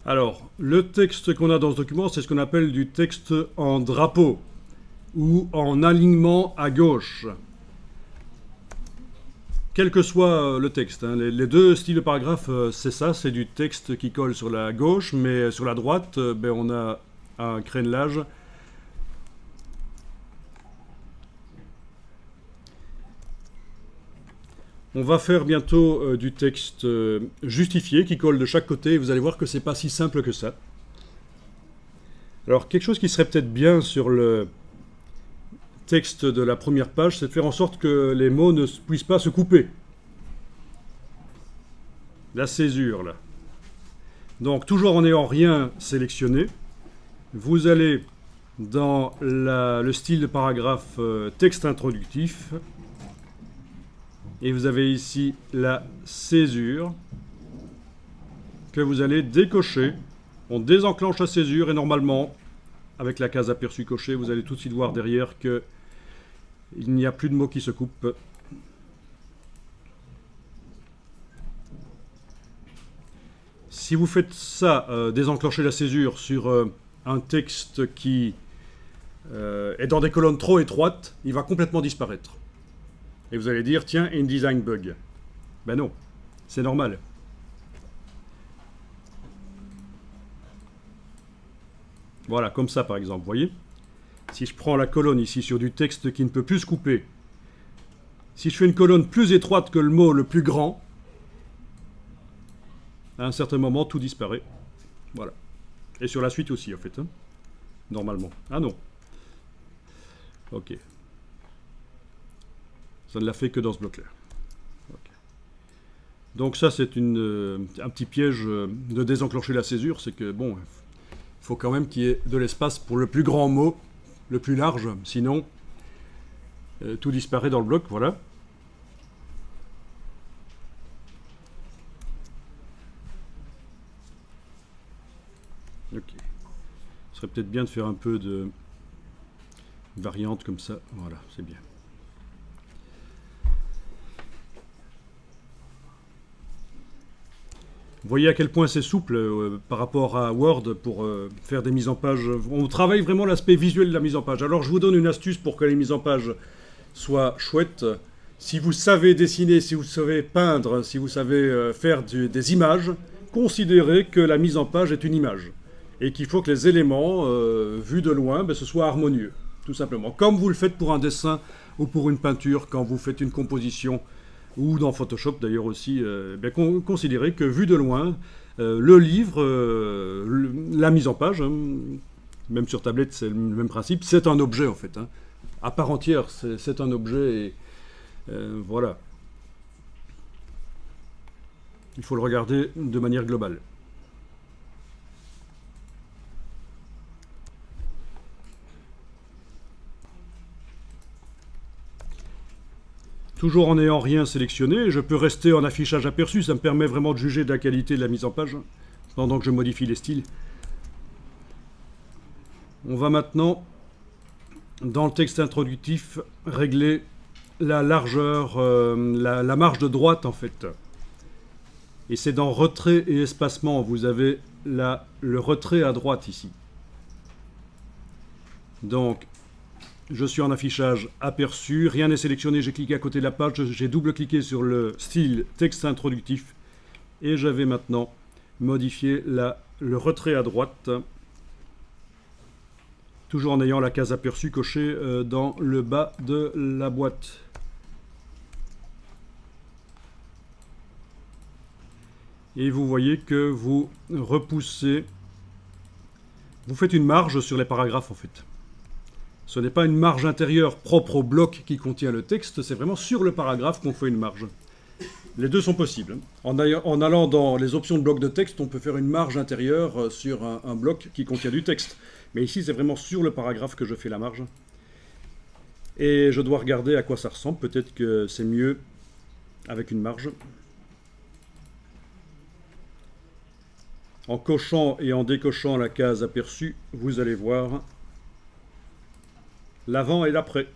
Alors, le texte qu'on a dans ce document, c'est ce qu'on appelle du texte en drapeau ou en alignement à gauche. Quel que soit le texte, hein, les deux styles de paragraphe, c'est ça, c'est du texte qui colle sur la gauche, mais sur la droite, on a un crénelage. On va faire bientôt du texte justifié qui colle de chaque côté, et vous allez voir que c'est pas si simple que ça. Alors, quelque chose qui serait peut-être bien sur le texte de la première page, c'est de faire en sorte que les mots ne puissent pas se couper. La césure, là. Donc, toujours en n'ayant rien sélectionné, vous allez dans le style de paragraphe texte introductif, et vous avez ici la césure que vous allez décocher. On désenclenche la césure et normalement, avec la case aperçu cochée, vous allez tout de suite voir derrière que il n'y a plus de mots qui se coupent. Si vous faites ça, désenclencher la césure sur un texte qui est dans des colonnes trop étroites, il va complètement disparaître. Et vous allez dire, tiens, InDesign bug. Ben non, c'est normal. Voilà, comme ça par exemple, vous voyez. Si je prends la colonne ici sur du texte qui ne peut plus se couper, si je fais une colonne plus étroite que le mot le plus grand, à un certain moment, tout disparaît. Voilà. Et sur la suite aussi, en fait. Hein, normalement. Ah non. Ok. Ça ne l'a fait que dans ce bloc-là. Okay. Donc ça, c'est un petit piège de désenclencher la césure. C'est que, bon, il faut quand même qu'il y ait de l'espace pour le plus grand mot, le plus large. Sinon, tout disparaît dans le bloc. Voilà. Ok. Ce serait peut-être bien de faire un peu de variante comme ça. Voilà, c'est bien. Vous voyez à quel point c'est souple par rapport à Word pour faire des mises en page. On travaille vraiment l'aspect visuel de la mise en page. Alors je vous donne une astuce pour que les mises en page soient chouettes. Si vous savez dessiner, si vous savez peindre, si vous savez faire des images, considérez que la mise en page est une image. Et qu'il faut que les éléments, vus de loin, ce soit harmonieux, tout simplement. Comme vous le faites pour un dessin ou pour une peinture, quand vous faites une composition, ou dans Photoshop d'ailleurs aussi, considérez que vu de loin, le livre, la mise en page, hein, même sur tablette c'est le même principe, c'est un objet en fait. Hein. À part entière, c'est un objet et voilà. Il faut le regarder de manière globale. Toujours en n'ayant rien sélectionné, je peux rester en affichage aperçu, ça me permet vraiment de juger de la qualité de la mise en page, pendant que je modifie les styles. On va maintenant, dans le texte introductif, régler la largeur, la marge de droite en fait. Et c'est dans retrait et espacement, vous avez le retrait à droite ici. Donc, je suis en affichage aperçu, rien n'est sélectionné, j'ai cliqué à côté de la page, j'ai double-cliqué sur le style texte introductif et je vais maintenant modifier le retrait à droite, toujours en ayant la case aperçu cochée dans le bas de la boîte. Et vous voyez que vous repoussez, vous faites une marge sur les paragraphes en fait. Ce n'est pas une marge intérieure propre au bloc qui contient le texte, c'est vraiment sur le paragraphe qu'on fait une marge. Les deux sont possibles. En allant dans les options de bloc de texte, on peut faire une marge intérieure sur un bloc qui contient du texte. Mais ici, c'est vraiment sur le paragraphe que je fais la marge. Et je dois regarder à quoi ça ressemble. Peut-être que c'est mieux avec une marge. En cochant et en décochant la case aperçue, vous allez voir l'avant et l'après.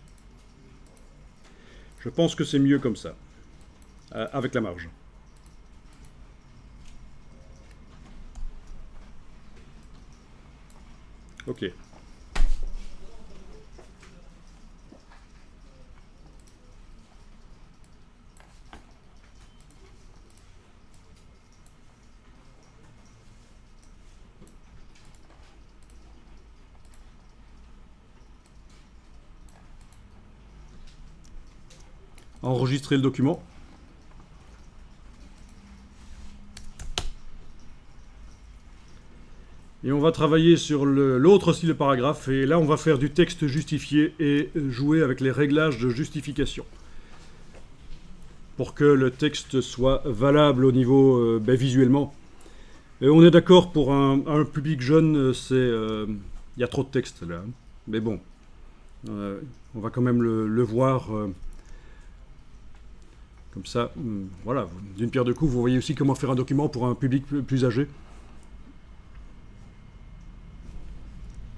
Je pense que c'est mieux comme ça, avec la marge. Ok. Enregistrer le document. Et on va travailler sur l'autre style de paragraphe, et là on va faire du texte justifié et jouer avec les réglages de justification. Pour que le texte soit valable au niveau visuellement. Et on est d'accord, pour un public jeune, il y a trop de texte là. Mais bon, on va quand même le voir comme ça. Voilà, d'une pierre deux coups, vous voyez aussi comment faire un document pour un public plus âgé.